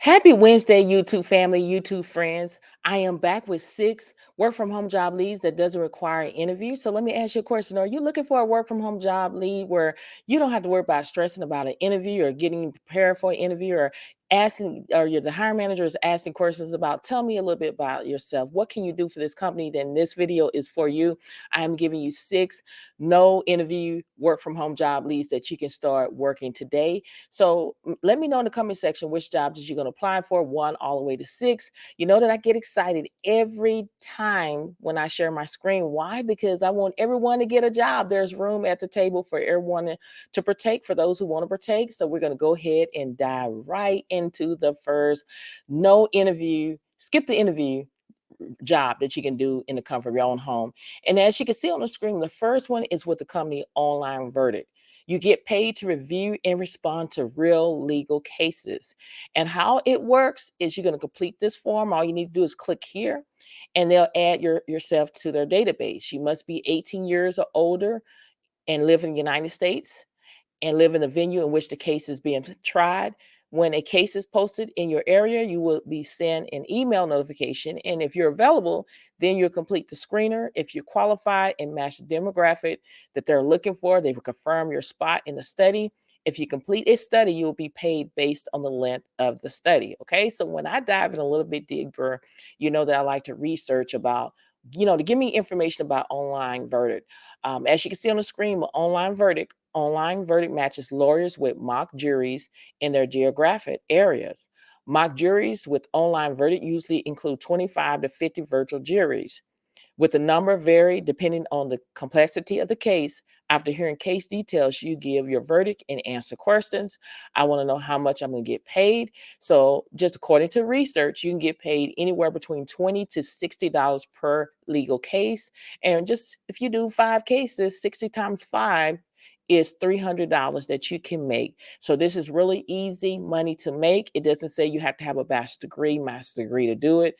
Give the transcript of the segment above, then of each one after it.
Happy Wednesday, YouTube family, YouTube friends. I am back with six work from home job leads that doesn't require an interview. So let me ask you a question. Are you looking for a work from home job lead where you don't have to worry about stressing about an interview or getting prepared for an interview or asking, or the hiring manager is asking questions about, tell me a little bit about yourself. What can you do for this company? Then this video is for you. I am giving you six no interview work from home job leads that you can start working today. So let me know in the comment section which jobs that you're going to apply for, one all the way to six. You know that I get excited every time when I share my screen. Why? Because I want everyone to get a job. There's room at the table for everyone to partake, for those who want to partake. So we're going to go ahead and dive right into the first no interview, skip the interview job that you can do in the comfort of your own home. And as you can see on the screen, the first one is with the company Online Verdict. You get paid to review and respond to real legal cases. And how it works is you're going to complete this form. All you need to do is click here and they'll add yourself to their database. You must be 18 years or older and live in the United States and live in the venue in which the case is being tried. When a case is posted in your area, you will be sent an email notification. And if you're available, then you'll complete the screener. If you're qualified and match the demographic that they're looking for, they will confirm your spot in the study. If you complete a study, you'll be paid based on the length of the study. Okay. So when I dive in a little bit deeper, you know that I like to research about, to give me information about online verdict. As you can see on the screen, with online verdict matches lawyers with mock juries in their geographic areas. Mock juries with online verdict usually include 25 to 50 virtual juries, with the number vary depending on the complexity of the case. After hearing case details, you give your verdict and answer questions. I want to know how much I'm going to get paid. So, just according to research, you can get paid anywhere between $20 to $60 per legal case. And just if you do 5 cases, 60 times 5 is $300 that you can make. So this is really easy money to make. It doesn't say you have to have a master's degree to do it.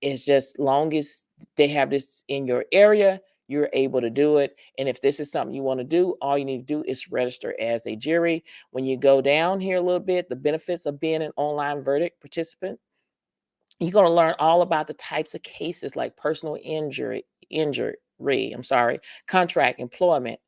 It's just long as they have this in your area, you're able to do it. And if this is something you want to do, all you need to do is register as a jury. When you go down here a little bit, the benefits of being an online verdict participant, you're going to learn all about the types of cases like personal injury, contract, employment,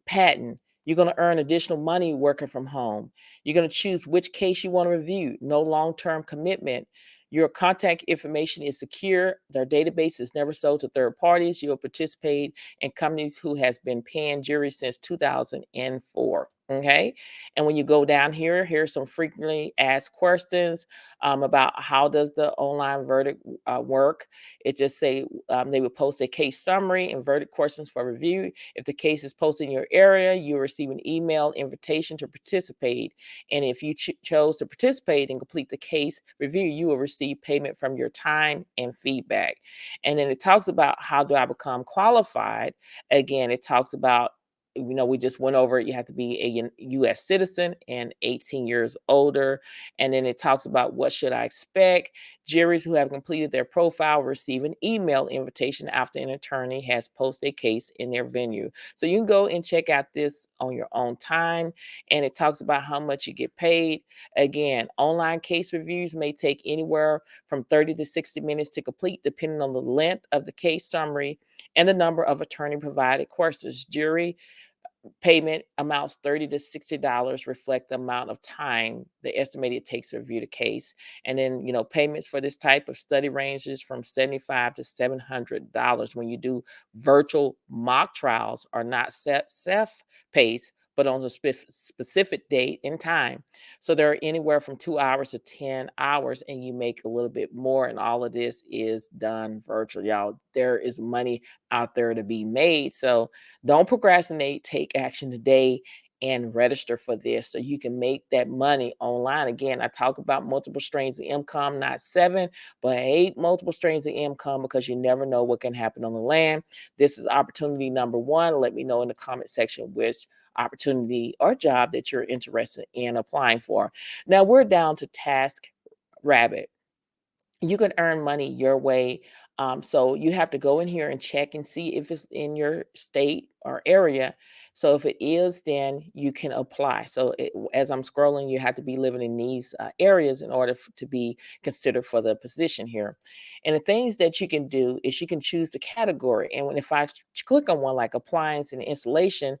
patent. You're going to earn additional money working from home. You're going to choose which case you want to review. No long-term commitment. Your contact information is secure. Their database is never sold to third parties. You'll participate in companies who has been paying juries since 2004. Okay. And when you go down here, here's some frequently asked questions about how does the online verdict work. It just say they would post a case summary and verdict questions for review. If the case is posted in your area, you receive an email invitation to participate. And if you chose to participate and complete the case review, you will receive payment from your time and feedback. And then it talks about how do I become qualified. Again, it talks about, we just went over it. You have to be a U.S. citizen and 18 years older. And then it talks about what should I expect. Juries who have completed their profile receive an email invitation after an attorney has posted a case in their venue. So you can go and check out this on your own time. And it talks about how much you get paid. Again, online case reviews may take anywhere from 30 to 60 minutes to complete, depending on the length of the case summary and the number of attorney provided questions. Jury payment amounts $30 to $60 reflect the amount of time the estimated takes to review the case. And then, payments for this type of study ranges from $75 to $700. When you do virtual mock trials, are not set self-paced, but on a specific date and time. So they're anywhere from 2 hours to 10 hours, and you make a little bit more. And all of this is done virtual, y'all. There is money out there to be made. So don't procrastinate. Take action today and register for this so you can make that money online. Again, I talk about multiple streams of income, not 7, but 8 multiple streams of income, because you never know what can happen on the land. This is opportunity number 1. Let me know in the comment section which opportunity or job that you're interested in applying for. Now we're down to TaskRabbit. You can earn money your way. So you have to go in here and check and see if it's in your state or area. So if it is, then you can apply. So as I'm scrolling, you have to be living in these areas in order to be considered for the position here. And the things that you can do is you can choose the category. And if I click on one like appliance and installation,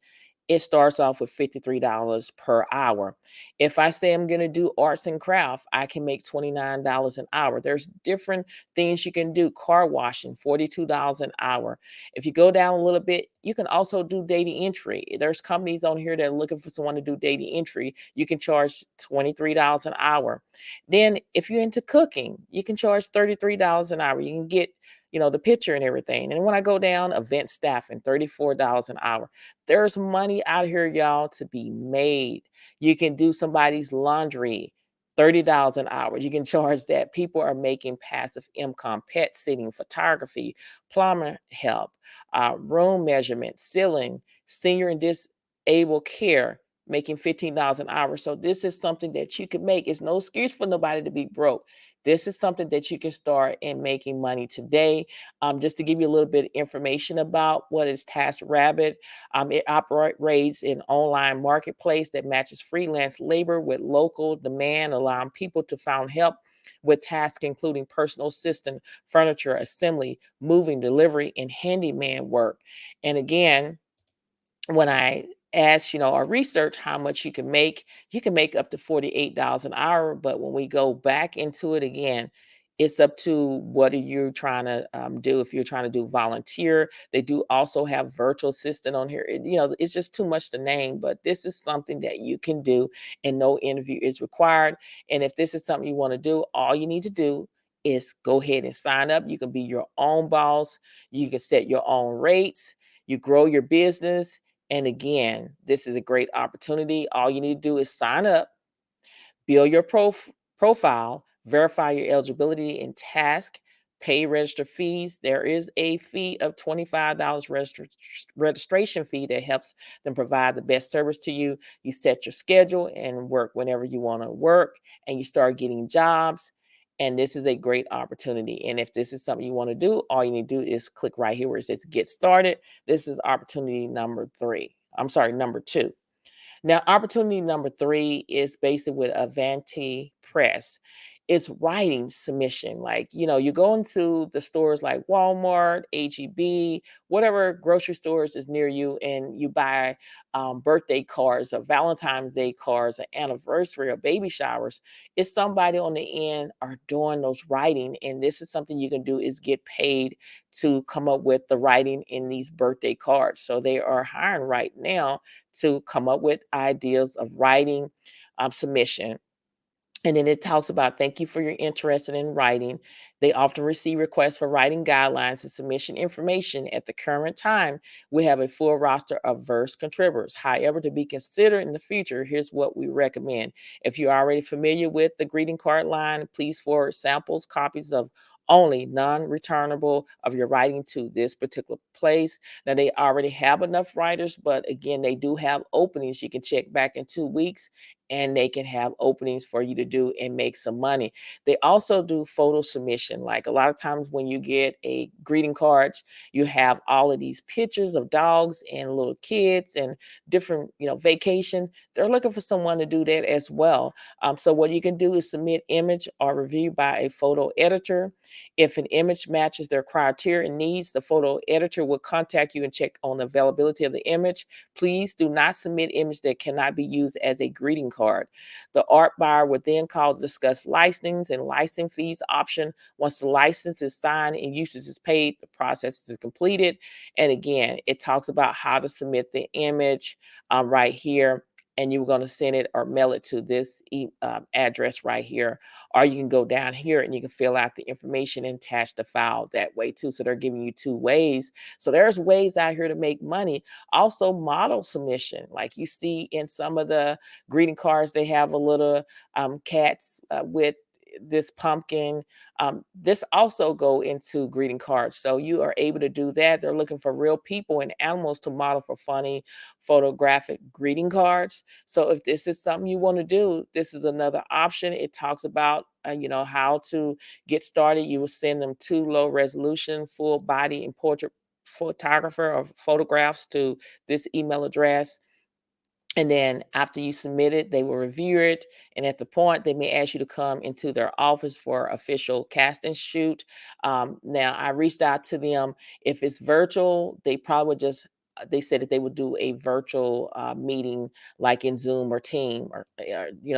it starts off with $53 per hour. If I say I'm going to do arts and craft, I can make $29 an hour. There's different things you can do. Car washing, $42 an hour. If you go down a little bit, you can also do data entry. There's companies on here that are looking for someone to do data entry. You can charge $23 an hour. Then if you're into cooking, you can charge $33 an hour. You can get, the picture and everything. And when I go down, event staffing, $34 an hour. There's money out here, y'all, to be made. You can do somebody's laundry, $30 an hour. You can charge that. People are making passive income, pet sitting, photography, plumber help, room measurement, ceiling, senior and disabled care, making $15 an hour. So this is something that you can make. It's no excuse for nobody to be broke. This is something that you can start in making money today. Just to give you a little bit of information about what is TaskRabbit, it operates an online marketplace that matches freelance labor with local demand, allowing people to find help with tasks including personal assistant, furniture assembly, moving, delivery, and handyman work. And again, when I asked, or research how much you can make up to $48 an hour. But when we go back into it again, it's up to what are you trying to do. If you're trying to do volunteer, they do also have virtual assistant on here. It's just too much to name, but this is something that you can do and no interview is required. And if this is something you want to do, all you need to do is go ahead and sign up. You can be your own boss. You can set your own rates. You grow your business, and again, this is a great opportunity. All you need to do is sign up, build your profile, verify your eligibility in task, pay register fees. There is a fee of $25 registration fee that helps them provide the best service to you. You set your schedule and work whenever you want to work, and you start getting jobs. And this is a great opportunity. And if this is something you want to do, all you need to do is click right here where it says get started. This is opportunity number three. I'm sorry, number two. Now, opportunity number three is basically with Avanti Press. It's writing submission. Like, you go into the stores like Walmart, HEB, whatever grocery stores is near you, and you buy birthday cards or Valentine's Day cards or anniversary or baby showers. It's somebody on the end are doing those writing. And this is something you can do is get paid to come up with the writing in these birthday cards. So they are hiring right now to come up with ideas of writing submission. And then it talks about thank you for your interest in writing. They often receive requests for writing guidelines and submission information. At the current time, we have a full roster of verse contributors. However, to be considered in the future, here's what we recommend. If you're already familiar with the greeting card line, please forward samples, copies of only non-returnable of your writing to this particular place. Now they already have enough writers, but again, they do have openings. You can check back in 2 weeks and they can have openings for you to do and make some money. They also do photo submission. Like a lot of times when you get a greeting cards, you have all of these pictures of dogs and little kids and different, vacation. They're looking for someone to do that as well. So what you can do is submit image or review by a photo editor. If an image matches their criteria and needs, the photo editor will contact you and check on the availability of the image. Please do not submit image that cannot be used as a greeting card. The art buyer would then call to discuss licensing and license fees option. Once the license is signed and usage is paid, the process is completed. And again, it talks about how to submit the image right here. And you're going to send it or mail it to this address right here. Or you can go down here and you can fill out the information and attach the file that way too. So they're giving you two ways. So there's ways out here to make money. Also, model submission. Like you see in some of the greeting cards, they have a little cats with this pumpkin. This also go into greeting cards. So you are able to do that. They're looking for real people and animals to model for funny photographic greeting cards. So if this is something you want to do, this is another option. It talks about how to get started. You will send them two low resolution, full body and portrait photographer or photographs to this email address. And then after you submit it, they will review it. And at the point, they may ask you to come into their office for official casting shoot. Now, I reached out to them. If it's virtual, they probably would just, they said that they would do a virtual meeting like in Zoom or Team or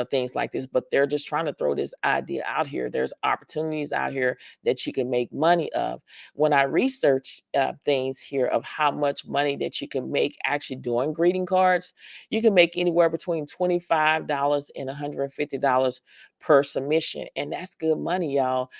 things like this. But they're just trying to throw this idea out here. There's opportunities out here that you can make money of. When I researched things here of how much money that you can make actually doing greeting cards, you can make anywhere between $25 and $150 per submission. And that's good money, y'all.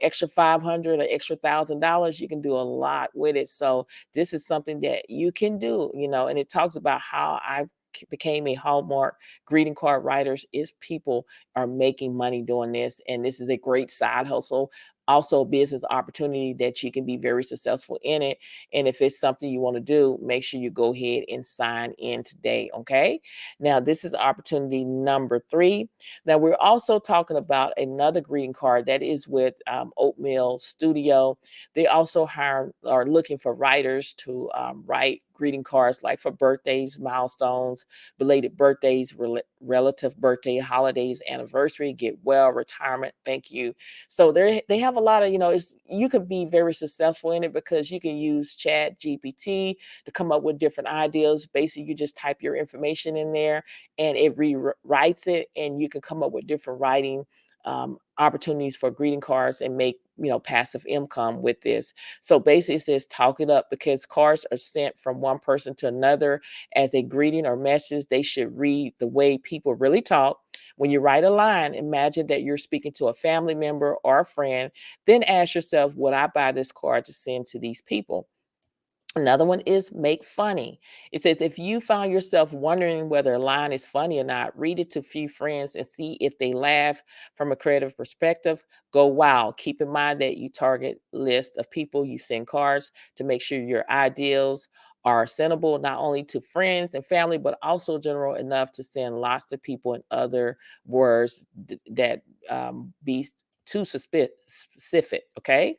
Extra 500 or extra $1,000, you can do a lot with it. So this is something that you can do, and it talks about how I became a Hallmark greeting card writers is people are making money doing this. And this is a great side hustle, also a business opportunity that you can be very successful in it. And if it's something you want to do, make sure you go ahead and sign in today. Okay. Now, this is opportunity number 3. Now, we're also talking about another greeting card that is with Oatmeal Studio. They also are looking for writers to write greeting cards like for birthdays, milestones, belated birthdays, relative birthday, holidays, anniversary, get well, retirement, thank you. So they have a lot of, you can be very successful in it because you can use Chat GPT to come up with different ideas. Basically, you just type your information in there and it rewrites it, and you can come up with different writing opportunities for greeting cards and make passive income with this. So basically, it says talk it up because cards are sent from one person to another as a greeting or message. They should read the way people really talk. When you write a line, imagine that you're speaking to a family member or a friend. Then ask yourself, would I buy this card to send to these people? Another one is make funny. It says, if you found yourself wondering whether a line is funny or not, read it to a few friends and see if they laugh from a creative perspective. Go wow. Keep in mind that you target list of people you send cards to make sure your ideals are sendable not only to friends and family, but also general enough to send lots of people. In other words, that be too specific. Okay.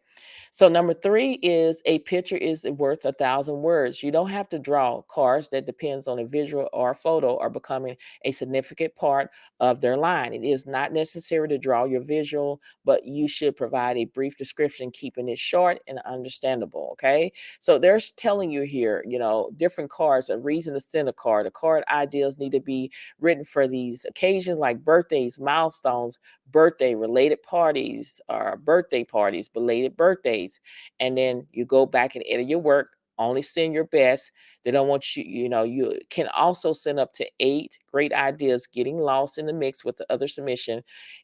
So number 3 is a picture is worth 1,000 words. You don't have to draw. Cards that depends on a visual or a photo are becoming a significant part of their line. It is not necessary to draw your visual, but you should provide a brief description, keeping it short and understandable. Okay. So they're telling you here, different cards, a reason to send a card. The card ideas need to be written for these occasions like birthdays, milestones, birthday related parties, or birthday parties, belated birthdays. And then you go back and edit your work. Only send your best. They don't want you can also send up to 8 great ideas, getting lost in the mix with the other submission.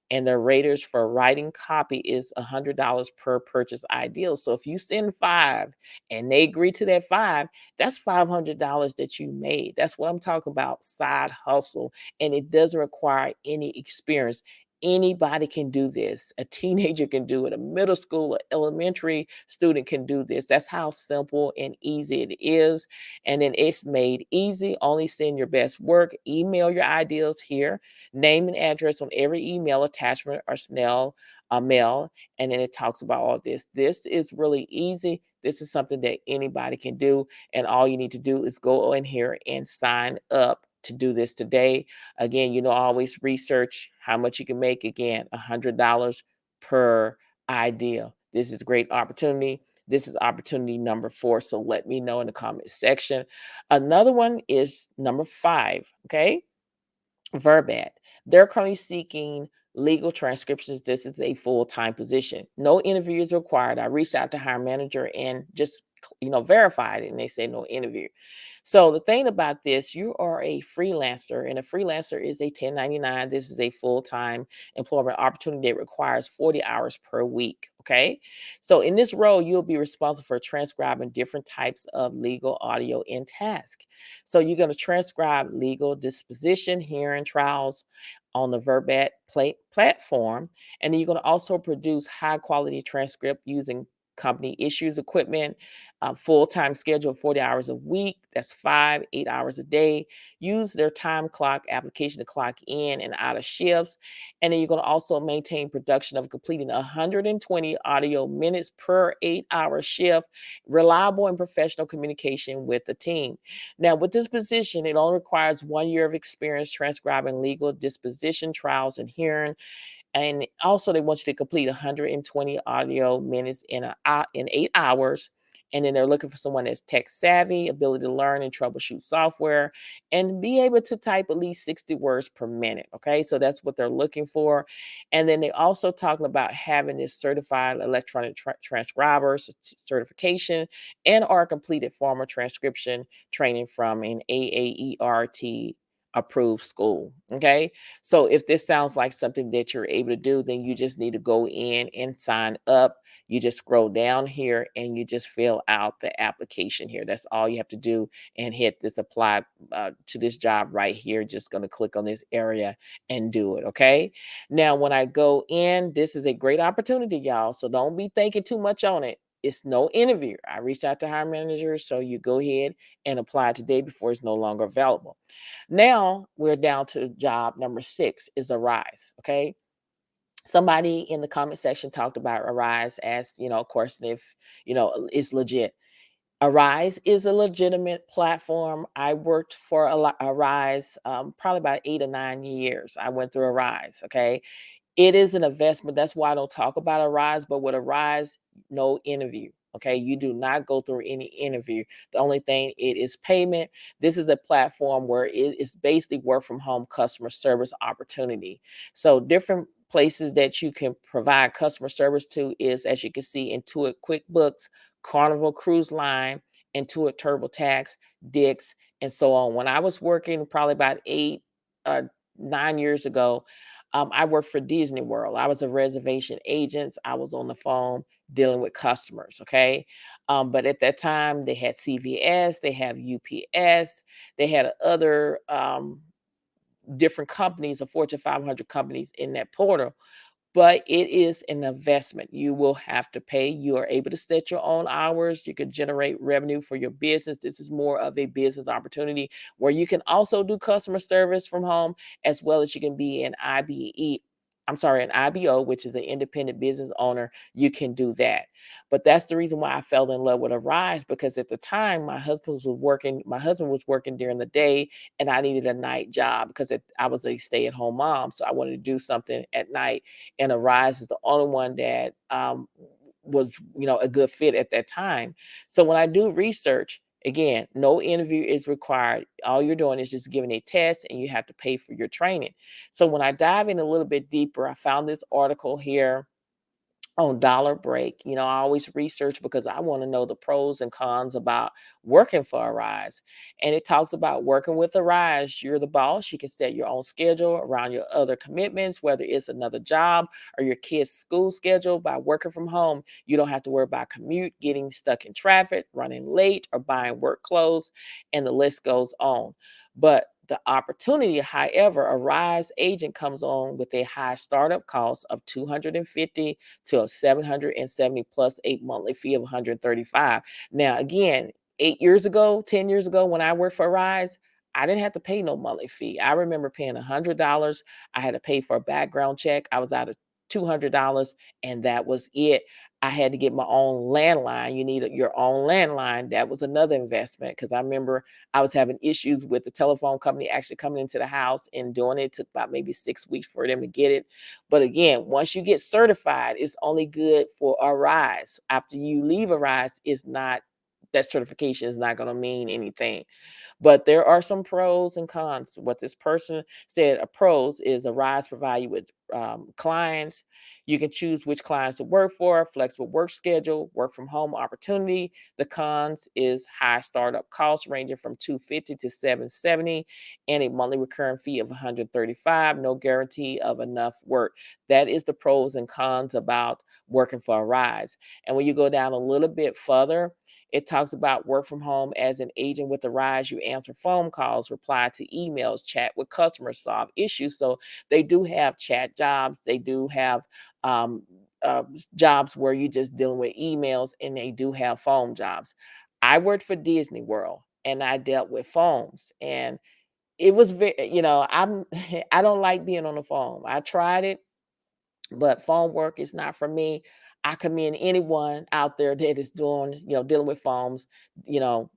And the raters for writing copy is $100 per purchase ideal. So if you send 5 and they agree to that 5, that's $500 that you made. That's what I'm talking about, side hustle. And it doesn't require any experience. Anybody can do this. A teenager can do it. A middle school or elementary student can do this. That's how simple and easy it is. And then it's made easy. Only send your best work. Email your ideas here. Name and address on every email attachment or snail mail. And then it talks about all this. This is really easy. This is something that anybody can do. And all you need to do is go in here and sign up to do this today. Again, always research how much you can make. Again, $100 per idea. This is a great opportunity. This is opportunity number 4. So let me know in the comment section. Another one is number 5. Okay. Verbit. They're currently seeking legal transcriptions. This is a full-time position. No interview is required. I reached out to hiring manager and just verified it, and they said no interview. So the thing about this, you are a freelancer, and a freelancer is a 1099. This is a full-time employment opportunity that requires 40 hours per week. Okay. So in this role, you'll be responsible for transcribing different types of legal audio in task. So you're going to transcribe legal disposition, hearing trials on the Verbit platform. And then you're going to also produce high quality transcript using company issues equipment, full-time schedule, 40 hours a week. That's 8 hours a day. Use their time clock application to clock in and out of shifts. And then you're going to also maintain production of completing 120 audio minutes per 8-hour shift, reliable and professional communication with the team. Now, with this position, it only requires 1 year of experience transcribing legal disposition trials and hearing, and also they want you to complete 120 audio minutes in 8 hours. And then they're looking for someone that's tech savvy, ability to learn and troubleshoot software, and be able to type at least 60 words per minute. Okay, so that's what they're looking for. And then they also talking about having this certified electronic transcriber certification and or completed formal transcription training from an AAERT approved school. Okay, so if this sounds like something that you're able to do, then you just need to go in and sign up. You just scroll down here and you just fill out the application here. That's all you have to do, and hit this apply to this job right here. Just going to click on this area and do it. Okay. Now, when I go in, this is a great opportunity, y'all. So don't be thinking too much on it. It's no interview. I reached out to hiring managers, so you go ahead and apply today before it's no longer available. Now we're down to job number 6 is Arise. Okay. Somebody in the comment section talked about Arise as, of course, if, it's legit. Arise is a legitimate platform. I worked for Arise probably about 8 or 9 years. I went through Arise. Okay. It is an investment. That's why I don't talk about Arise, but with Arise, no interview. Okay. You do not go through any interview. The only thing it is payment. This is a platform where it is basically work from home customer service opportunity. So different places that you can provide customer service to is, as you can see, Intuit QuickBooks, Carnival Cruise Line, Intuit TurboTax, Dix, and so on. When I was working probably about 9 years ago, I worked for Disney World. I was a reservation agent. I was on the phone dealing with customers. Okay. But at that time, they had CVS, they have UPS, they had other different companies, of Fortune 500 companies in that portal, but it is an investment. You will have to pay. You are able to set your own hours. You can generate revenue for your business. This is more of a business opportunity where you can also do customer service from home, as well as you can be an IBE. I'm sorry, an IBO, which is an independent business owner. You can do that. But that's the reason why I fell in love with Arise, because at the time my husband was working during the day, and I needed a night job because I was a stay-at-home mom. So I wanted to do something at night, and Arise is the only one that was a good fit at that time. So when I do research, again, no interview is required. All you're doing is just giving a test, and you have to pay for your training. So when I dive in a little bit deeper, I found this article here on Dollar Break. I always research because I want to know the pros and cons about working for Arise. And it talks about working with Arise. You're the boss. You can set your own schedule around your other commitments, whether it's another job or your kids' school schedule. By working from home, you don't have to worry about commute, getting stuck in traffic, running late, or buying work clothes, and the list goes on. But the opportunity, however, a Rise agent comes on with a high startup cost of 250 to 770 plus a monthly fee of 135. Now, again, 8 years ago, 10 years ago, when I worked for Rise, I didn't have to pay no monthly fee. I remember paying $100. I had to pay for a background check. I was out of $200, and that was it. I had to get my own landline. You need your own landline. That was another investment, because I remember I was having issues with the telephone company actually coming into the house and doing it. It took about maybe 6 weeks for them to get it. But again, once you get certified, it's only good for a Rise. After you leave a Rise, that certification is not going to mean anything. But there are some pros and cons. What this person said, a pros is Arise provide you with clients. You can choose which clients to work for, flexible work schedule, work from home opportunity. The cons is high startup costs ranging from 250 to 770, and a monthly recurring fee of 135. No guarantee of enough work. That is the pros and cons about working for Arise. And when you go down a little bit further, it talks about work from home as an agent with Arise. You answer phone calls, reply to emails, chat with customers, solve issues. So they do have chat jobs. They do have jobs where you're just dealing with emails, and they do have phone jobs. I worked for Disney World and I dealt with phones, and it was very, I'm I don't like being on the phone. I tried it, but phone work is not for me. I commend anyone out there that is doing, dealing with phones, you know,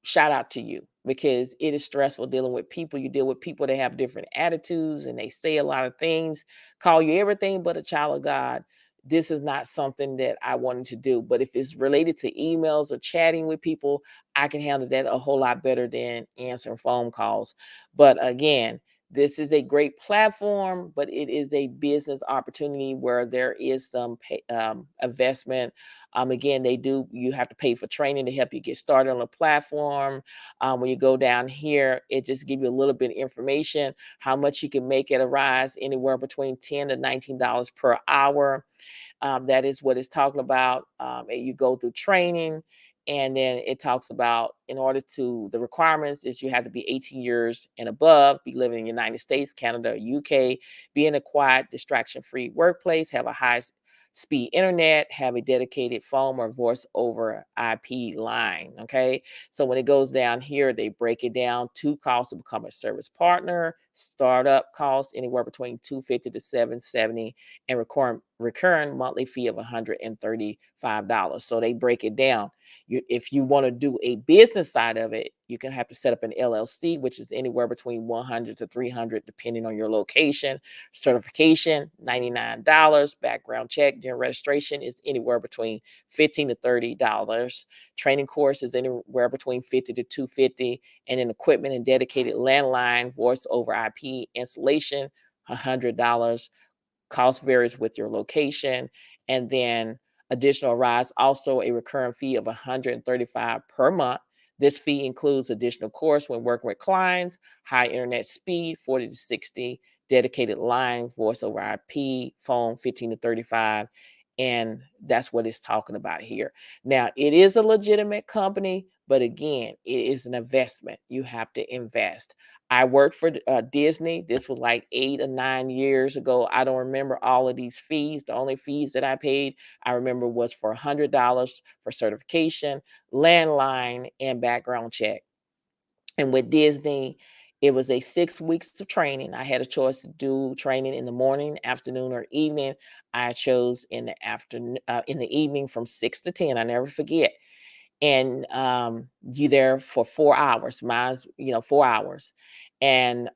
shout out to you, because it is stressful dealing with people. You deal with people that have different attitudes and they say a lot of things, call you everything but a child of God. This is not something that I wanted to do. But if it's related to emails or chatting with people, I can handle that a whole lot better than answering phone calls. But again, this is a great platform, but it is a business opportunity where there is some investment. Again, you have to pay for training to help you get started on the platform. When you go down here, it just gives you a little bit of information, how much you can make at a rise, anywhere between $10 to $19 per hour. That is what it's talking about. And you go through training, and then it talks about, in order to, the requirements is you have to be 18 years and above, be living in the United States, Canada, UK, be in a quiet, distraction-free workplace, have a high speed internet, have a dedicated phone or voice over IP line. Okay. So when it goes down here, they break it down: two costs to become a service partner, startup costs anywhere between 250 to 770, and recurring monthly fee of $135. So they break it down. If you want to do a business side of it, you can have to set up an LLC, which is anywhere between 100 to 300, depending on your location. Certification, $99. Background check during registration is anywhere between $15 to $30. Training course is anywhere between 50 to 250, and then equipment and dedicated landline voice over IP installation, $100. Cost varies with your location. And then additional rise, also a recurring fee of 135 per month. This fee includes additional course when working with clients, high internet speed, 40 to 60, dedicated line, voice over IP, phone, 15 to 35. And that's what it's talking about here. Now, it is a legitimate company, but again, it is an investment. You have to invest. I worked for Disney. This was like 8 or 9 years ago. I don't remember all of these fees. The only fees that I paid, I remember, was for $100 for certification, landline, and background check. And with Disney, it was a 6 weeks of training. I had a choice to do training in the morning, afternoon, or evening. I chose in the afternoon, in the evening, from 6 to 10. I never forget. And you there for 4 hours. Mine's, 4 hours. And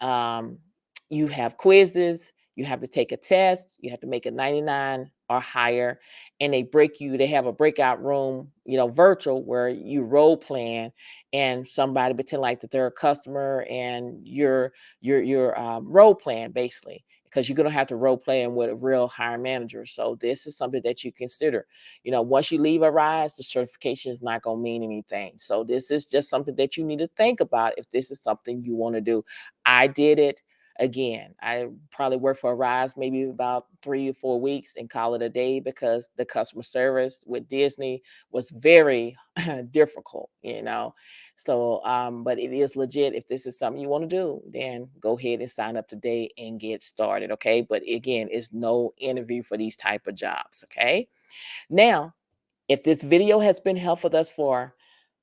you have quizzes, you have to take a test, you have to make a 99 or higher, and they have a breakout room, virtual, where you role plan, and somebody pretend like that they're a customer, and you're role playing, basically, because you're gonna have to role playing with a real hiring manager. So this is something that you consider. Once you leave a rise, the certification is not going to mean anything. So this is just something that you need to think about if this is something you want to do. I did it. Again, I probably worked for a rise maybe about 3 or 4 weeks and call it a day, because the customer service with Disney was very difficult. So, but it is legit. If this is something you want to do, then go ahead and sign up today and get started. Okay. But again, it's no interview for these type of jobs. Okay. Now, if this video has been helpful thus far,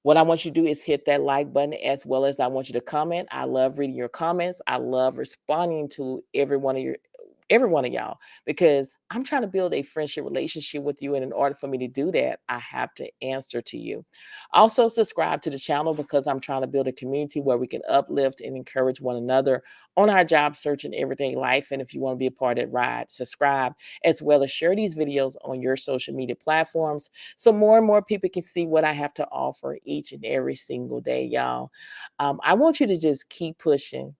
what I want you to do is hit that like button, as well as I want you to comment. I love reading your comments. I love responding to every one of y'all, because I'm trying to build a friendship relationship with you. And in order for me to do that, I have to answer to you. Also, subscribe to the channel, because I'm trying to build a community where we can uplift and encourage one another on our job search and everyday life. And if you want to be a part of that ride, subscribe, as well as share these videos on your social media platforms, so more and more people can see what I have to offer each and every single day, y'all. I want you to just keep pushing,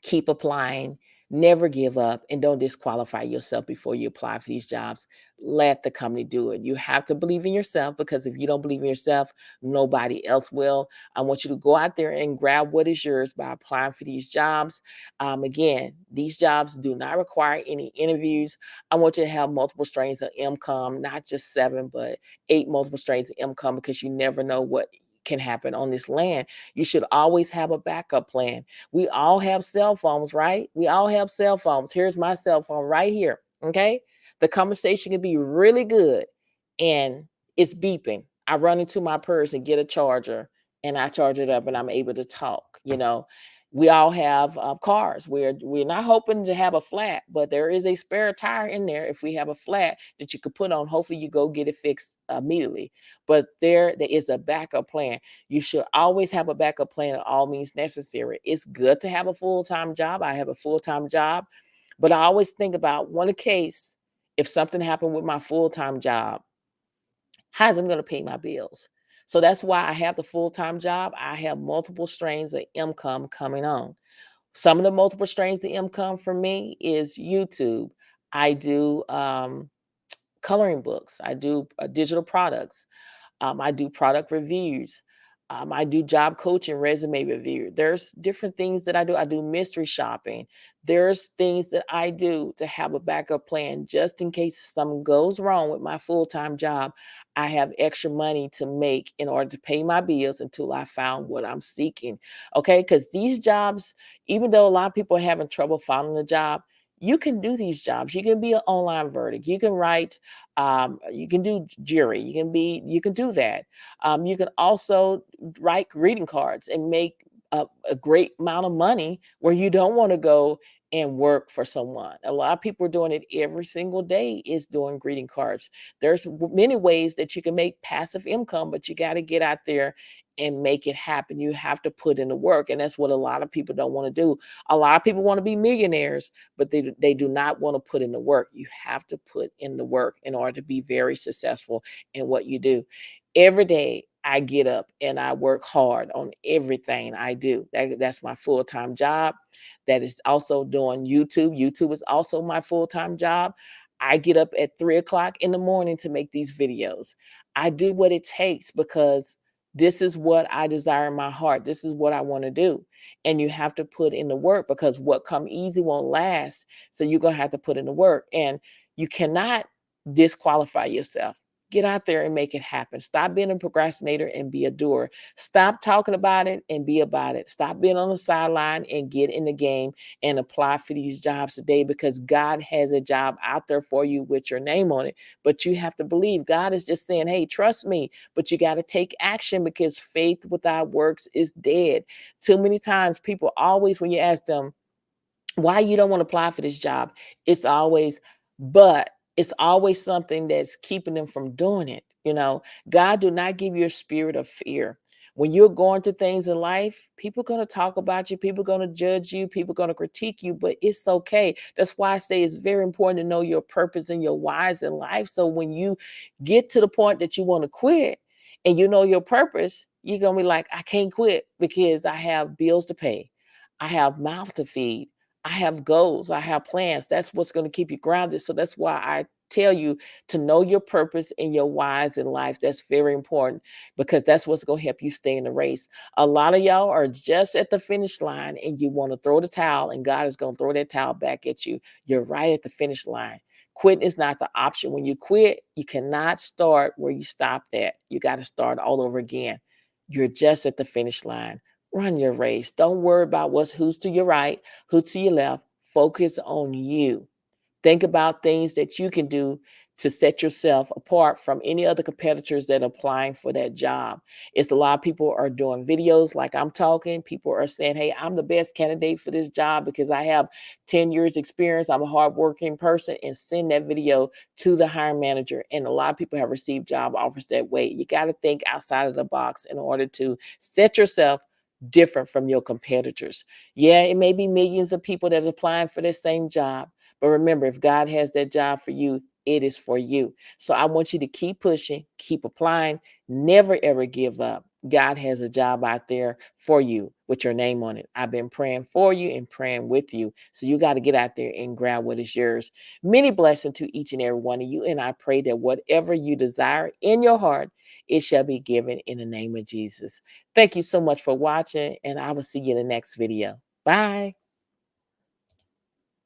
keep applying, never give up, and don't disqualify yourself before you apply for these jobs. Let the company do it. You have to believe in yourself, because if you don't believe in yourself, nobody else will. I want you to go out there and grab what is yours by applying for these jobs. Again, these jobs do not require any interviews. I want you to have multiple streams of income, not just 7, but 8 multiple streams of income, because you never know what can happen on this land. You should always have a backup plan. We all have cell phones, right? We all have cell phones. Here's my cell phone right here. Okay. The conversation can be really good and it's beeping. I run into my purse and get a charger and I charge it up and I'm able to talk. We all have cars. We're not hoping to have a flat, but there is a spare tire in there if we have a flat that you could put on. Hopefully you go get it fixed immediately. But there is a backup plan. You should always have a backup plan at all means necessary. It's good to have a full-time job. I have a full-time job, but I always think about one case, if something happened with my full-time job, how's I'm going to pay my bills? So that's why I have the full-time job. I have multiple streams of income coming on. Some of the multiple streams of income for me is YouTube. I do coloring books. I do digital products. I do product reviews. I do job coaching, resume review. There's different things that I do. I do mystery shopping. There's things that I do to have a backup plan just in case something goes wrong with my full-time job. I have extra money to make in order to pay my bills until I found what I'm seeking. Okay, because these jobs, even though a lot of people are having trouble finding a job, you can do these jobs. You can be an online verdict. You can write. You can do jury. You can do that. You can also write greeting cards and make a great amount of money where you don't want to go and work for someone. A lot of people are doing it every single day is doing greeting cards. There's many ways that you can make passive income, but you got to get out there and make it happen. You have to put in the work. And that's what a lot of people don't want to do. A lot of people want to be millionaires, but they do not want to put in the work. You have to put in the work in order to be very successful in what you do. Every day I get up and I work hard on everything I do. That's my full-time job. That is also doing YouTube. YouTube is also my full-time job. I get up at 3 o'clock in the morning to make these videos. I do what it takes because this is what I desire in my heart. This is what I want to do. And you have to put in the work because what come easy won't last. So you're going to have to put in the work. And you cannot disqualify yourself. Get out there and make it happen. Stop being a procrastinator and be a doer. Stop talking about it and be about it. Stop being on the sideline and get in the game and apply for these jobs today because God has a job out there for you with your name on it. But you have to believe God is just saying, hey, trust me, but you got to take action because faith without works is dead. Too many times people always, when you ask them, why you don't want to apply for this job, it's always but it's always something that's keeping them from doing it. God do not give you a spirit of fear. When you're going through things in life, people are going to talk about you, people are going to judge you, people are going to critique you, but it's okay. That's why I say it's very important to know your purpose and your whys in life. So when you get to the point that you want to quit and you know your purpose, you're going to be like, I can't quit because I have bills to pay, I have mouth to feed, I have goals, I have plans. That's what's going to keep you grounded. So that's why I tell you to know your purpose and your whys in life. That's very important because that's what's going to help you stay in the race. A lot of y'all are just at the finish line and you want to throw the towel, and God is going to throw that towel back at you. You're right at the finish line. Quitting is not the option. When you quit, you cannot start where you stopped at. You got to start all over again. You're just at the finish line. Run your race. Don't worry about who's to your right, who's to your left. Focus on you. Think about things that you can do to set yourself apart from any other competitors that are applying for that job. It's a lot of people are doing videos like I'm talking. People are saying, hey, I'm the best candidate for this job because I have 10 years experience. I'm a hardworking person, and send that video to the hiring manager. And a lot of people have received job offers that way. You got to think outside of the box in order to set yourself different from your competitors. Yeah, it may be millions of people that are applying for the same job. But remember, if God has that job for you, it is for you. So I want you to keep pushing, keep applying, never ever give up. God has a job out there for you with your name on it. I've been praying for you and praying with you. So you got to get out there and grab what is yours. Many blessings to each and every one of you. And I pray that whatever you desire in your heart, it shall be given in the name of Jesus. Thank you so much for watching, and I will see you in the next video. Bye.